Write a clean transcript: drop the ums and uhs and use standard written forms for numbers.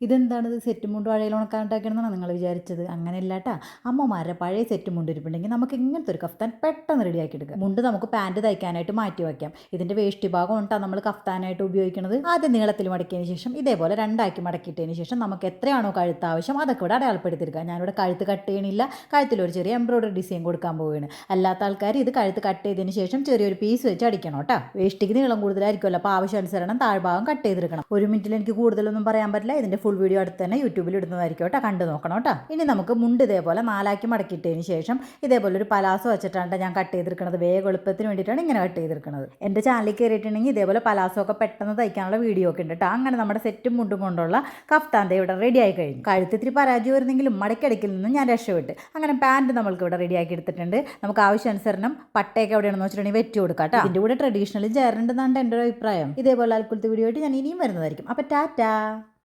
ഇതെന്താണിത് സെറ്റും മുണ്ടും അഴയിൽ ഉണക്കാണ്ടാക്കണമെന്നാണ് നിങ്ങൾ വിചാരിച്ചത്? അങ്ങനെയല്ല കേട്ടാ. അമ്മമാരുടെ പഴയ സെറ്റും മുണ്ട് ഇരിപ്പുണ്ടെങ്കിൽ നമുക്ക് ഇങ്ങനത്തെ ഒരു കഫ്താൻ പെട്ടെന്ന് റെഡിയാക്കി എടുക്കാം. മുണ്ട് നമുക്ക് പാൻറ്റ് തയ്ക്കാനായിട്ട് മാറ്റി വയ്ക്കാം. ഇതിൻ്റെ വേസ്റ്റ് ഭാഗം ഉണ്ടാ നമ്മൾ കഫ്താനായിട്ട് ഉപയോഗിക്കുന്നത്. ആദ്യം നീളത്തിൽ മടക്കിയതിന് ശേഷം ഇതേപോലെ രണ്ടാക്കി മടക്കിയിട്ടതിന് ശേഷം നമുക്ക് എത്രയാണോ കഴുത്ത് ആവശ്യം അതൊക്കെ ഇവിടെ അടയാളപ്പെടുത്തിയെടുക്കാം. ഞാനിവിടെ കഴുത്ത് കട്ട് ചെയ്യണില്ല, കഴുത്തിലൊരു ചെറിയ എംബ്രോയ്ഡറി ഡിസൈൻ കൊടുക്കാൻ പോവുകയാണ്. അല്ലാത്ത ആൾക്കാർ ഇത് കഴുത്ത് കട്ട് ചെയ്തതിന് ശേഷം ചെറിയൊരു പീസ് വെച്ച് അടിക്കണം കേട്ടോ. വേസ്റ്റിക്ക് നീളം കൂടുതലായിരിക്കുമല്ലോ, അപ്പോൾ ആവശ്യാനുസരണം താഴ്ഭാഗം കട്ട് ചെയ്തെടുക്കണം. 1 മിനിറ്റിൽ എനിക്ക് കൂടുതലൊന്നും പറയാൻ പറ്റില്ല. ഇതിൻ്റെ ഫുൾ വീഡിയോ അടുത്ത് തന്നെ യൂട്യൂബിൽ ഇടുന്നതായിരിക്കും കേട്ടോ, കണ്ടു നോക്കണം കേട്ടോ. ഇനി നമുക്ക് മുണ്ട് ഇതേപോലെ 4 മടക്കിയിട്ടതിന് ശേഷം ഇതേപോലെ ഒരു പലാസോ വെച്ചിട്ടാണ് ഞാൻ കട്ട് ചെയ്തെടുക്കുന്നത്. വേഗം എളുപ്പത്തിന് വേണ്ടിയിട്ടാണ് ഇങ്ങനെ കട്ട് ചെയ്തെടുക്കുന്നത്. എൻ്റെ ചാനലിൽ കയറിയിട്ടുണ്ടെങ്കിൽ ഇതേപോലെ പലാസോ ഒക്കെ പെട്ടെന്ന് തയ്ക്കാനുള്ള വീഡിയോ ഒക്കെ ഉണ്ട് കേട്ടോ. അങ്ങനെ നമ്മുടെ സെറ്റും മുണ്ടും കൊണ്ടുള്ള കഫ്താൻ ഇവിടെ റെഡി ആയി കഴിഞ്ഞു. കഴുത്ത് ഇത്തിരി പരാജയം വരുന്നെങ്കിലും മടക്കിടക്കിൽ നിന്നും ഞാൻ രക്ഷപ്പെട്ട്. അങ്ങനെ പാൻറ്റ് നമ്മൾക്ക് ഇവിടെ റെഡിയാക്കി എടുത്തിട്ടുണ്ട്. നമുക്ക് ആവശ്യാനുസരണം പട്ടയൊക്കെ എവിടെയാണെന്ന് വെച്ചിട്ടുണ്ടെങ്കിൽ വെച്ച് കൊടുക്കാം കേട്ടോ. ഇതിൻ്റെ കൂടെ ട്രഡീഷണൽ ചേരുന്നുണ്ടെന്നാണ് എൻ്റെ ഒരു അഭിപ്രായം. ഇതേപോലെ അൽക്കുലത്തെ വീഡിയോ ആയിട്ട് ഞാൻ ഇനിയും വരുന്നതായിരിക്കും. അപ്പോൾ ടാറ്റാ.